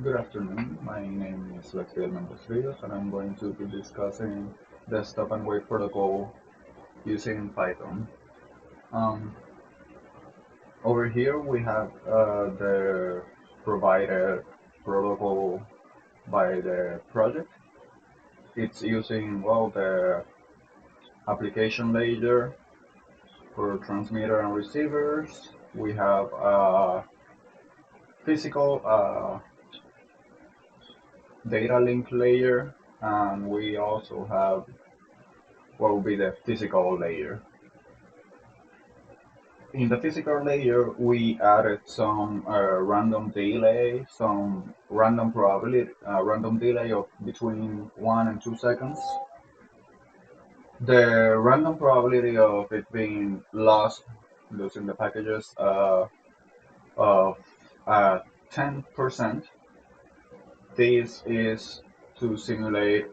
Good afternoon. My name is MENDEZ-RIOS, and I'm going to be discussing the stop and wait protocol using Python. Um, Over here we have the provided protocol by the project. It's using the application layer for transmitter and receivers. We have a physical data link layer, and we also have what will be the physical layer. In the physical layer, we added some random delay, some random probability, random delay of between 1 and 2 seconds. The random probability of it being lost, losing the packages, of 10%. This is to simulate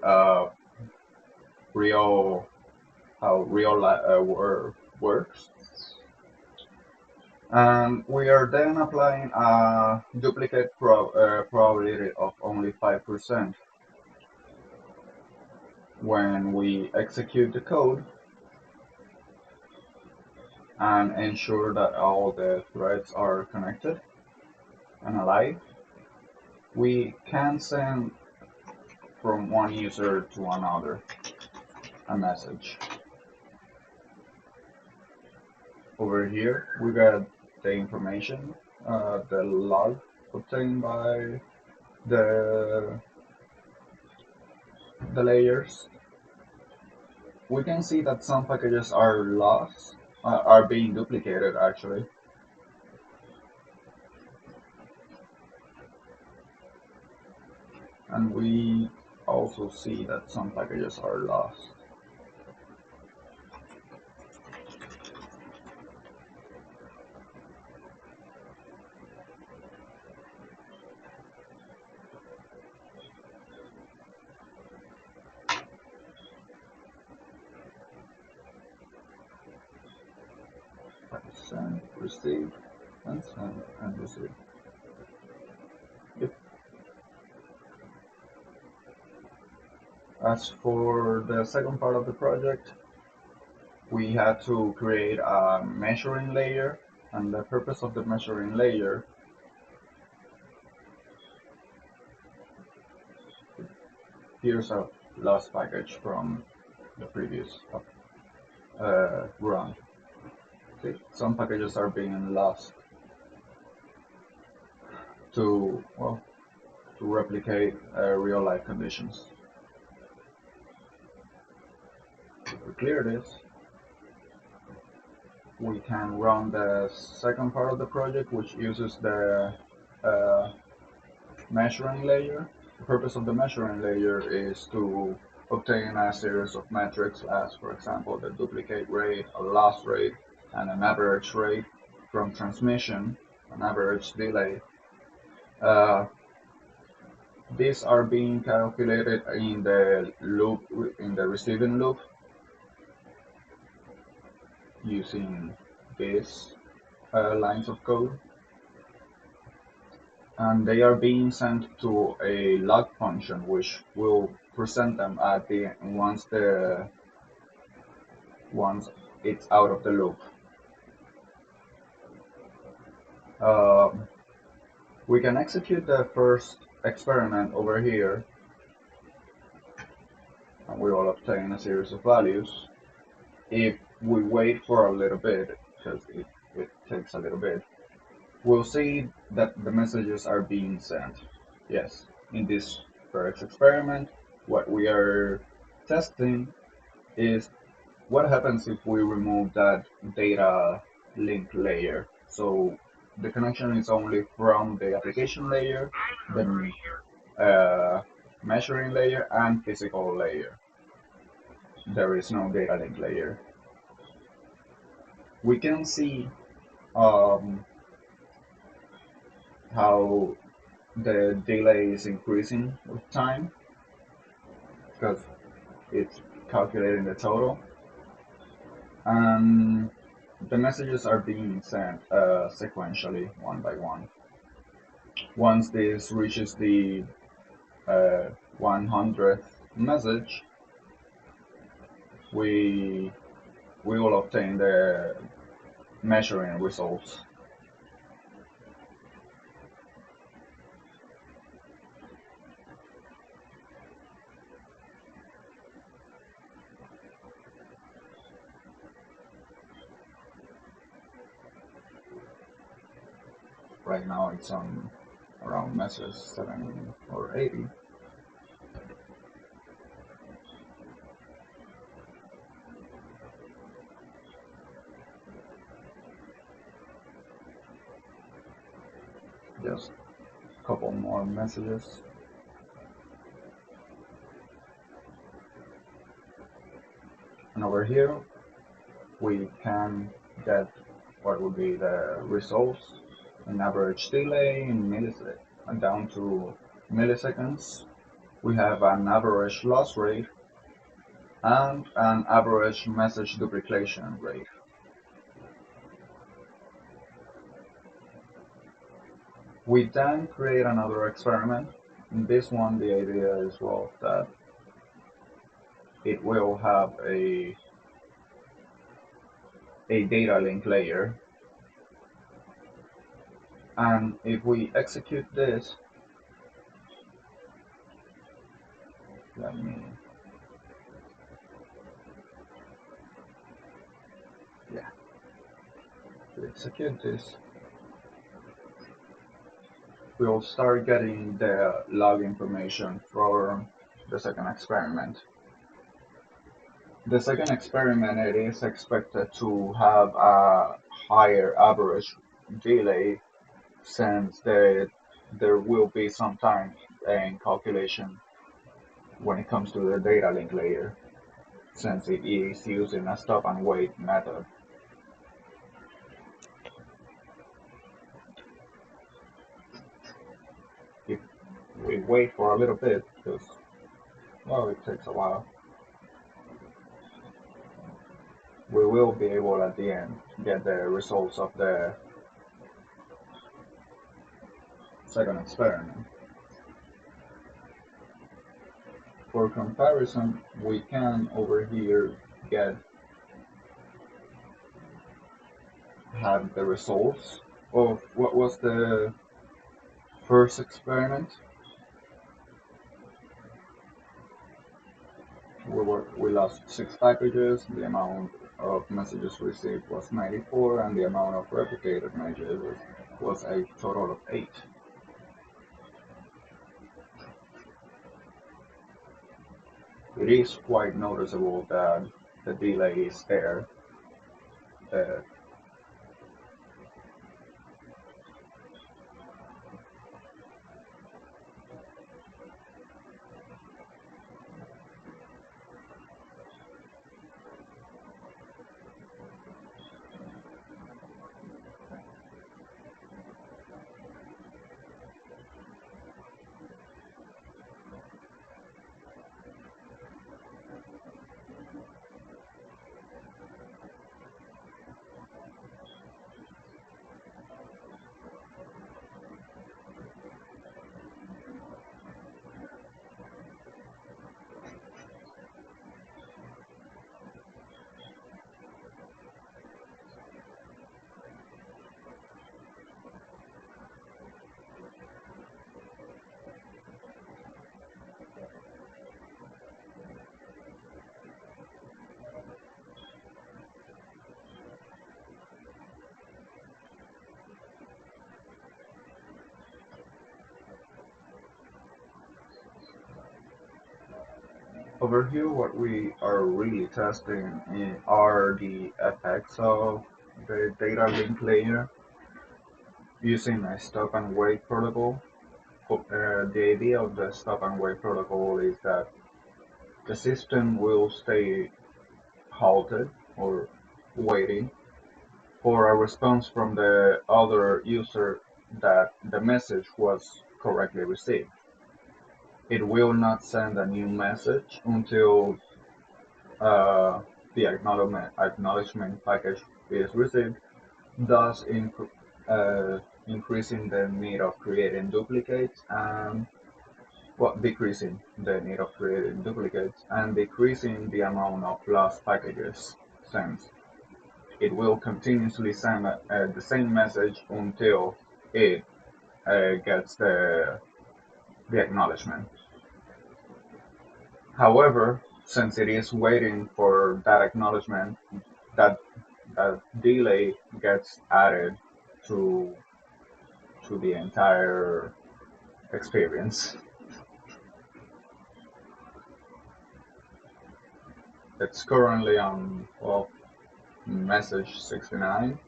real how real works. And we are then applying a duplicate probability of only 5%. When we execute the code and ensure that all the threads are connected and alive, we can send from one user to another a message. Over here, we got the information, the log obtained by the layers. We can see that some packages are lost, are being duplicated actually. And we also see that some packages are lost. Send, receive, and send, and receive. Yep. As for the second part of the project, we had to create a measuring layer, and the purpose of the measuring layer, here's a lost package from the previous run. See, some packages are being lost to replicate real life conditions. If we clear this, we can run the second part of the project, which uses the uh, measuring layer. The purpose of the measuring layer is to obtain a series of metrics as, for example, the duplicate rate, a loss rate, and an average rate from transmission, an average delay. Uh, these are being calculated in the loop, in the receiving loop, using these lines of code, and they are being sent to a log function, which will present them at the once it's out of the loop. Um, we can execute the first experiment over here, and we will obtain a series of values. If we wait for a little bit, because it takes a little bit, we'll see that the messages are being sent. Yes, in this first experiment, what we are testing is what happens if we remove that data link layer. So the connection is only from the application layer, the measuring layer, and physical layer. There is no data link layer. We can see um, how the delay is increasing with time because it's calculating the total, and the messages are being sent sequentially one by one. Once this reaches the 100th message, we we will obtain the measuring results. Right now it's on around message 7 or 80. Just a couple more messages. And over here we can get what would be the results in average delay in milliseconds down to milliseconds. We have an average loss rate and an average message duplication rate. We then create another experiment. In this one, the idea is, well, that it will have a data link layer. And if we execute this, let me, yeah, we execute this, we'll start getting the log information for the second experiment. The second experiment, it is expected to have a higher average delay since there will be some time in calculation when it comes to the data link layer, since it is using a stop and wait method. If we wait for a little bit, because, well, it takes a while, we will be able at the end get the results of the second experiment. For comparison, we can over here have the results of what was the first experiment. We lost 6 packages, the amount of messages received was 94, and the amount of replicated messages was a total of 8. It is quite noticeable that the delay is there. Uh, Over here, what we are really testing are the effects of the data link layer using a stop and wait protocol. The idea of the stop and wait protocol is that the system will stay halted or waiting for a response from the other user that the message was correctly received. It will not send a new message until uh, the acknowledgement package is received, thus increasing the need of creating duplicates and well, decreasing the need of creating duplicates and decreasing the amount of lost packages since it will continuously send the same message until it gets the acknowledgement. However, since it is waiting for that acknowledgement, that, that delay gets added to the entire experience. It's currently on well, message 69.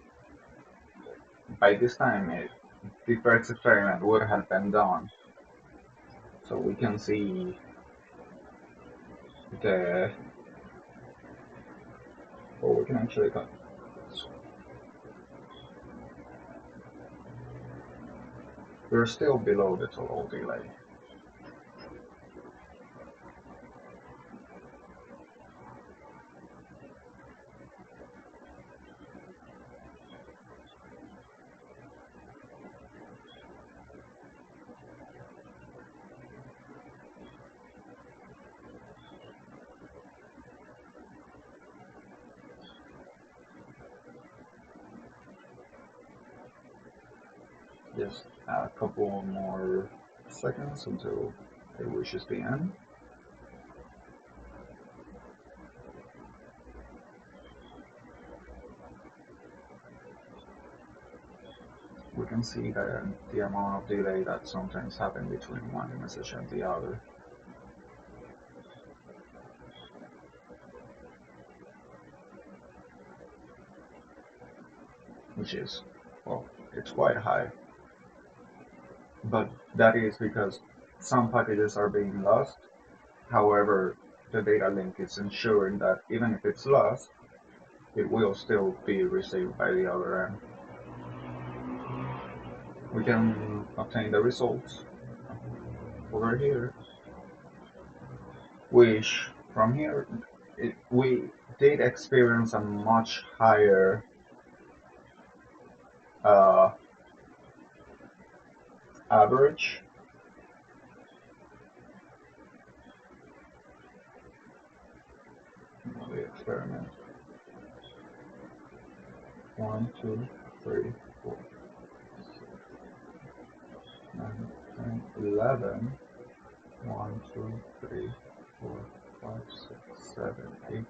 By this time, the first experiment would have been done, so we can see the. Or we can actually cut. We're still below the total delay. Just a couple more seconds until it reaches the end. We can see that the amount of delay that sometimes happens between one message and the other. Which is, well, it's quite high. But that is because some packages are being lost. However, the data link is ensuring that even if it's lost, it will still be received by the other end. We can obtain the results over here, which from here we did experience a much higher uh, average. The experiment 1, 2, 3, 4, 9, 10, 11. 1, 2, 3, 4, 5, 6, 7, 8,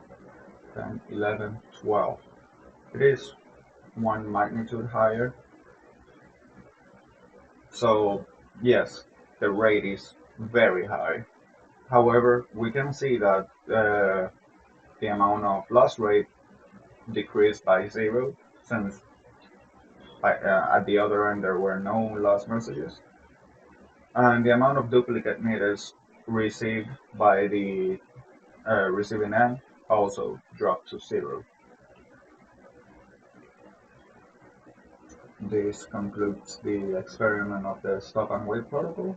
10, 11, 12. It is one magnitude higher. So, yes, the rate is very high. However, we can see that the amount of loss rate decreased by 0 since at the other end there were no lost messages. And the amount of duplicate meters received by the receiving end also dropped to 0. This concludes the experiment of the stop and wait protocol.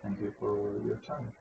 Thank you for your time.